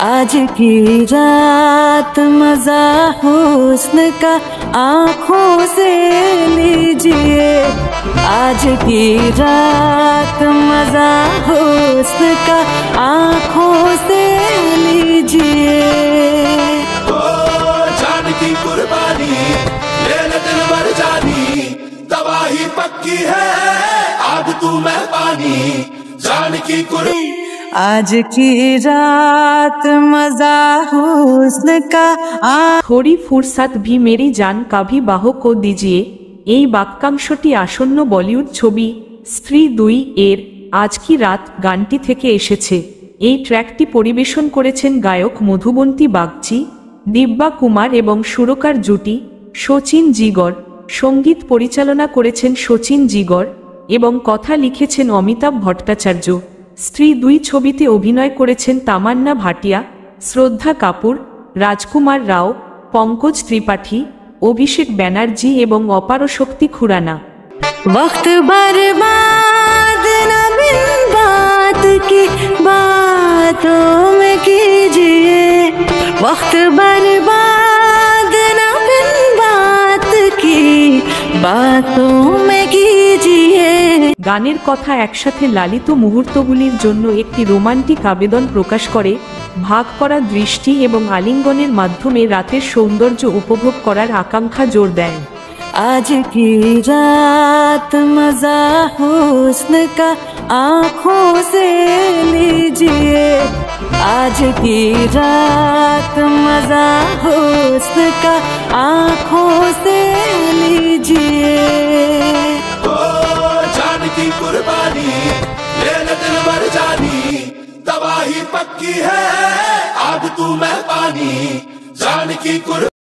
आज की रात मजा हुस्न का आँखों से लीजिए। आज की रात मजा हुस्न का आँखों से लीजिए। जान की कुर्बानी ले ले दिल भर जानी, तबाही पक्की है आग तू मैं पानी। जान की कुर्बानी आज की रात मजा हुस्न का थोड़ी फुर्सत भी मेरी जान কাভি বাহো কো দিজিয়ে। এই বাক্যাংশটি আসন্ন বলিউড ছবি স্ত্রী ২ এর আজ কি রাত গানটি থেকে এসেছে। এই ট্র্যাকটি পরিবেশন করেছেন গায়ক মধুবন্তী বাগচি, দিব্যা কুমার এবং সুরকার জুটি শচীন জিগর। সঙ্গীত পরিচালনা করেছেন শচীন জিগর এবং কথা লিখেছেন অমিতাভ ভট্টাচার্য। স্ত্রী ২ ছবিতে অভিনয় করেছেন তামান্না ভাটিয়া, শ্রদ্ধা কাপুর, রাজকুমার রাও, পঙ্কজ ত্রিপাঠী, অভিষেক ব্যানার্জি এবং অপার শক্তি খুরানা। वक्त बर्बाद न बिन बात की बातों में कीजिए। वक्त बर्बाद न बिन बात की बातों में कीजिए। গানের কথা একসাথে লালিত মুহূর্তগুলির জন্য একটি রোমান্টিক আবেদন প্রকাশ করে, ভাগ করা দৃষ্টি এবং আলিঙ্গনের মাধ্যমে রাতের সৌন্দর্য উপভোগ করার আকাঙ্ক্ষা জোর দেয়। आज की रात मजा हुस्न का आँखों से लीजिए। आज की रात मजा हुस्न का आँखों से लीजिए। जान की कुर्बानी ले ले दिल भर जानी, तबाही पक्की है आग तू मैं पानी। जान की कुर्बानी